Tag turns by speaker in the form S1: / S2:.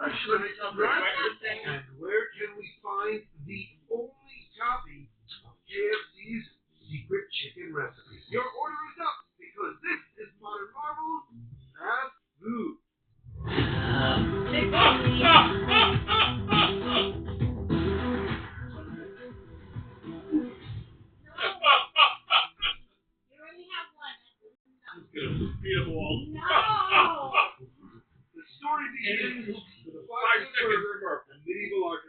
S1: And where can we find the only copy of KFC's secret chicken recipe? Your order is up because this is Modern Marvel's fast food. The story begins with a 5-foot burger, a medieval architect.